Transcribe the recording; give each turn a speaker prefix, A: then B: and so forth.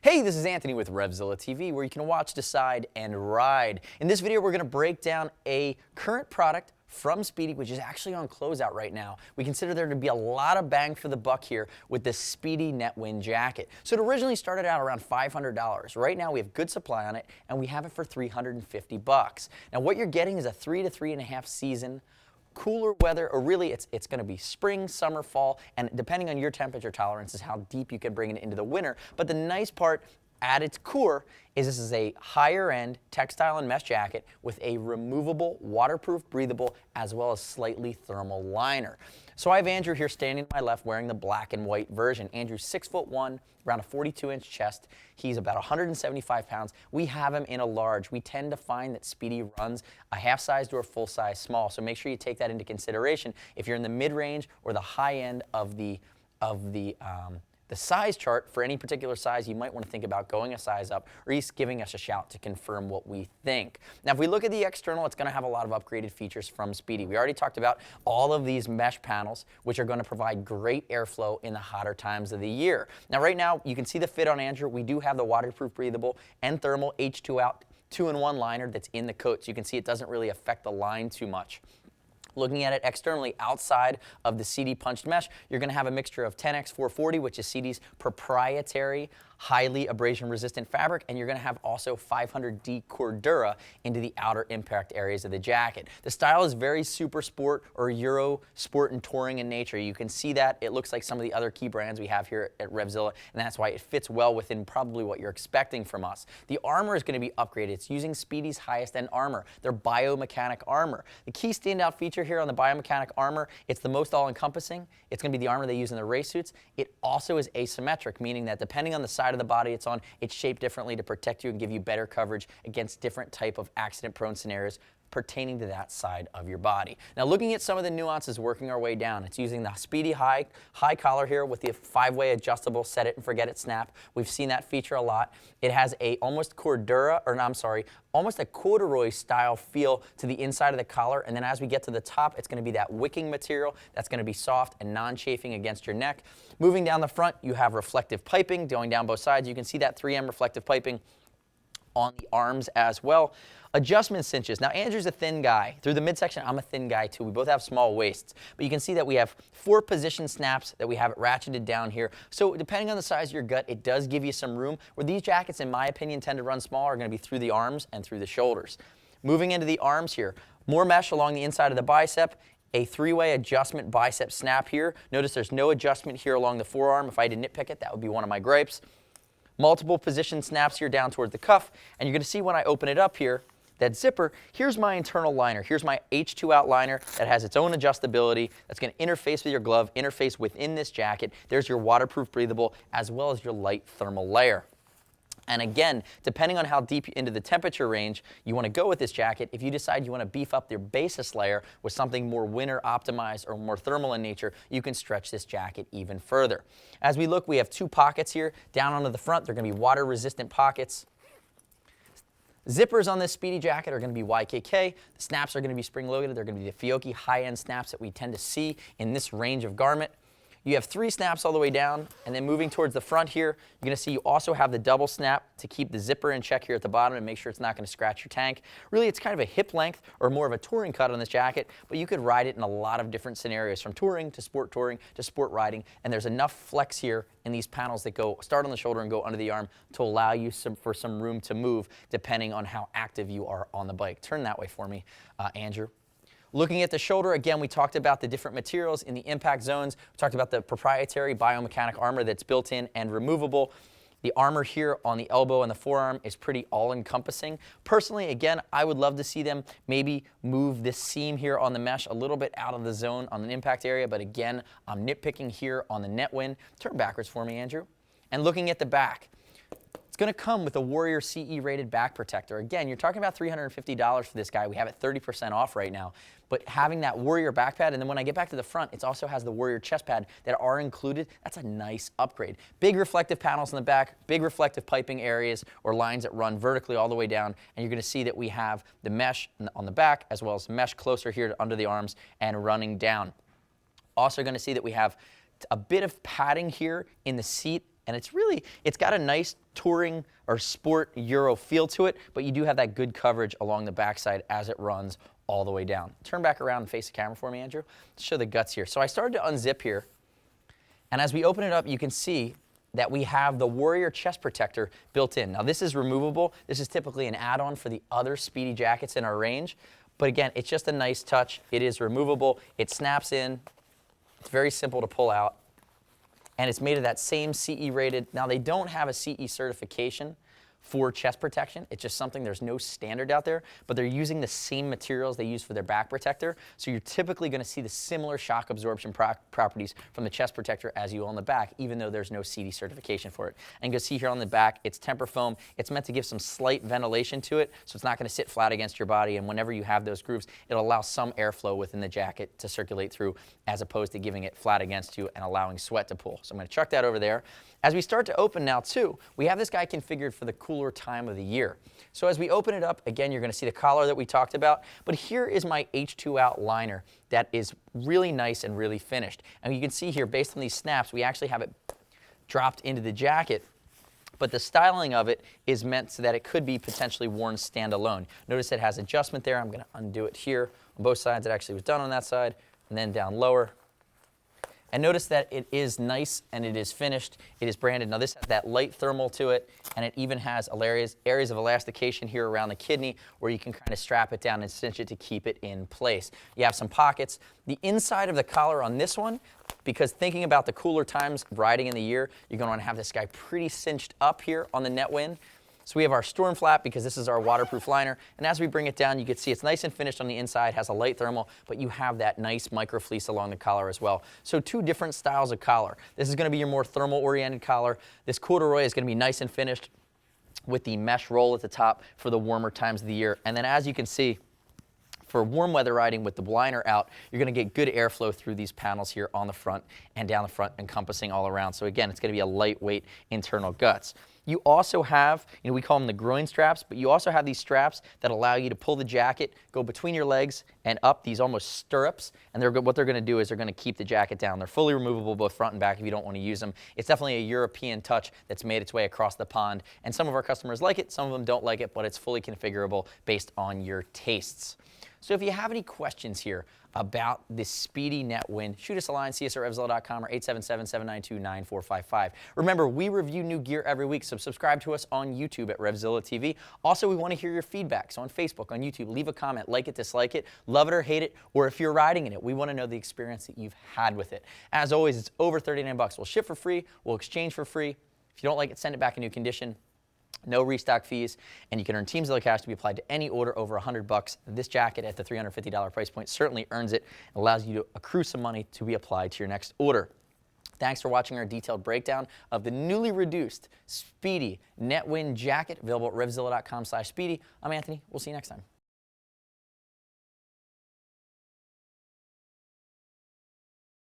A: Hey, this is Anthony with RevZilla TV, where you can watch, decide, and ride. In this video, we're going to break down a current product from Spidi, which is actually on closeout right now. We consider there to be a lot of bang for the buck here with the Spidi Netwin jacket. So it originally started out around $500. Right now, we have good supply on it, and we have it for $350. Now, what you're getting is a 3 to 3.5 season cooler weather, or really it's going to be spring, summer, fall, and depending on your temperature tolerance is how deep you can bring it into the winter. But the nice part at its core is this is a higher end textile and mesh jacket with a removable, waterproof, breathable, as well as slightly thermal liner. So I have Andrew here standing to my left wearing the black and white version. Andrew's 6'1", around a 42-inch chest. He's about 175 pounds. We have him in a large. We tend to find that Spidi runs a half size to a full size small. So make sure you take that into consideration. If you're in the mid-range or the high end of the size chart for any particular size, you might want to think about going a size up or at least giving us a shout to confirm what we think. Now, if we look at the external, it's going to have a lot of upgraded features from Spidi. We already talked about all of these mesh panels, which are going to provide great airflow in the hotter times of the year. Now, right now, you can see the fit on Andrew. We do have the waterproof, breathable, and thermal H2 out 2-in-1 liner that's in the coat, so you can see it doesn't really affect the line too much. Looking at it externally outside of the CD punched mesh, you're going to have a mixture of 10x440, which is CD's proprietary highly abrasion resistant fabric, and you're going to have also 500D Cordura into the outer impact areas of the jacket. The style is very super sport or Euro sport and touring in nature. You can see that it looks like some of the other key brands we have here at RevZilla, and that's why it fits well within probably what you're expecting from us. The armor is going to be upgraded. It's using Spidi's highest end armor, their Biomechanic Armor. The key standout feature here on the Biomechanic Armor, it's the most all-encompassing. It's going to be the armor they use in the race suits. It also is asymmetric, meaning that depending on the side of the body it's on, it's shaped differently to protect you and give you better coverage against different type of accident-prone scenarios pertaining to that side of your body. Now, looking at some of the nuances, working our way down, it's using the Spidi high collar here with the 5-way adjustable set it and forget it snap. We've seen that feature a lot. It has a almost almost a corduroy style feel to the inside of the collar, and then as we get to the top, it's going to be that wicking material that's going to be soft and non-chafing against your neck. Moving down the front, you have reflective piping going down both sides. You can see that 3M reflective piping on the arms as well. Adjustment cinches. Now, Andrew's a thin guy. Through the midsection, I'm a thin guy too. We both have small waists. But you can see that we have 4 position snaps that we have it ratcheted down here. So depending on the size of your gut, it does give you some room. Where these jackets, in my opinion, tend to run small are going to be through the arms and through the shoulders. Moving into the arms here, more mesh along the inside of the bicep. A 3-way adjustment bicep snap here. Notice there's no adjustment here along the forearm. If I had to nitpick it, that would be one of my gripes. Multiple position snaps here down towards the cuff. And you're going to see when I open it up here, that zipper, here's my internal liner. Here's my H2 out liner that has its own adjustability that's going to interface with your glove, interface within this jacket. There's your waterproof, breathable, as well as your light thermal layer. And again, depending on how deep into the temperature range you want to go with this jacket, if you decide you want to beef up your basis layer with something more winter optimized or more thermal in nature, you can stretch this jacket even further. As we look, we have 2 pockets here. Down onto the front, they're going to be water resistant pockets. Zippers on this Spidi jacket are going to be YKK. The snaps are going to be spring-loaded. They're going to be the Fiocchi high-end snaps that we tend to see in this range of garment. You have 3 snaps all the way down, and then moving towards the front here, you're going to see you also have the double snap to keep the zipper in check here at the bottom and make sure it's not going to scratch your tank. Really, it's kind of a hip length or more of a touring cut on this jacket, but you could ride it in a lot of different scenarios, from touring to sport riding, and there's enough flex here in these panels that go start on the shoulder and go under the arm to allow you for some room to move depending on how active you are on the bike. Turn that way for me, Andrew. Looking at the shoulder, again, we talked about the different materials in the impact zones. We talked about the proprietary Biomechanic Armor that's built in and removable. The armor here on the elbow and the forearm is pretty all-encompassing. Personally, again, I would love to see them maybe move this seam here on the mesh a little bit out of the zone on the impact area, but again, I'm nitpicking here on the Netwin. Turn backwards for me, Andrew. And looking at the back, it's going to come with a Warrior CE rated back protector. Again, you're talking about $350 for this guy. We have it 30% off right now. But having that Warrior back pad, and then when I get back to the front, it also has the Warrior chest pad that are included. That's a nice upgrade. Big reflective panels in the back, big reflective piping areas or lines that run vertically all the way down. And you're going to see that we have the mesh on the back as well as mesh closer here to under the arms and running down. Also going to see that we have a bit of padding here in the seat And it's got a nice touring or sport Euro feel to it, but you do have that good coverage along the backside as it runs all the way down. Turn back around and face the camera for me, Andrew. Let's show the guts here. So I started to unzip here, and as we open it up, you can see that we have the Warrior chest protector built in. Now this is removable. This is typically an add-on for the other Spidi jackets in our range, but again, it's just a nice touch. It is removable. It snaps in. It's very simple to pull out. And it's made of that same CE rated. Now they don't have a CE certification for chest protection. It's just something, there's no standard out there, but they're using the same materials they use for their back protector. So you're typically going to see the similar shock absorption properties from the chest protector as you will on the back, even though there's no CE certification for it. And you can see here on the back, it's temper foam. It's meant to give some slight ventilation to it, so it's not going to sit flat against your body. And whenever you have those grooves, it'll allow some airflow within the jacket to circulate through, as opposed to giving it flat against you and allowing sweat to pull. So I'm going to chuck that over there. As we start to open now too, we have this guy configured for the cooler time of the year. So as we open it up, again, you're going to see the collar that we talked about, but here is my H2 out liner that is really nice and really finished. And you can see here, based on these snaps, we actually have it dropped into the jacket, but the styling of it is meant so that it could be potentially worn standalone. Notice it has adjustment there. I'm going to undo it here on both sides. It actually was done on that side, and then down lower. And notice that it is nice and it is finished. It is branded. Now this has that light thermal to it, and it even has areas of elastication here around the kidney where you can kind of strap it down and cinch it to keep it in place. You have some pockets. The inside of the collar on this one, because thinking about the cooler times riding in the year, you're going to want to have this guy pretty cinched up here on the Netwin. So we have our storm flap because this is our waterproof liner, and as we bring it down, you can see it's nice and finished on the inside, has a light thermal, but you have that nice micro fleece along the collar as well. So two different styles of collar. This is going to be your more thermal oriented collar. This corduroy is going to be nice and finished with the mesh roll at the top for the warmer times of the year. And then as you can see, for warm weather riding with the liner out, you're going to get good airflow through these panels here on the front and down the front, encompassing all around. So again, it's going to be a lightweight internal guts. You also have, we call them the groin straps, but you also have these straps that allow you to pull the jacket, go between your legs and up, these almost stirrups, and what they're going to do is they're going to keep the jacket down. They're fully removable both front and back if you don't want to use them. It's definitely a European touch that's made its way across the pond, and some of our customers like it, some of them don't like it, but it's fully configurable based on your tastes. So if you have any questions here about this Spidi Netwin, shoot us a line, see us at RevZilla.com or 877-792-9455. Remember, we review new gear every week, so subscribe to us on YouTube at RevZilla TV. Also, we want to hear your feedback, so on Facebook, on YouTube, leave a comment, like it, dislike it, love it or hate it, or if you're riding in it, we want to know the experience that you've had with it. As always, it's over $39. We'll ship for free, we'll exchange for free. If you don't like it, send it back in new condition. No restock fees, and you can earn TeamZilla cash to be applied to any order over $100. This jacket at the $350 price point certainly earns it and allows you to accrue some money to be applied to your next order. Thanks for watching our detailed breakdown of the newly reduced Spidi Netwin jacket, available at RevZilla.com/Spidi. I'm Anthony. We'll see you next time.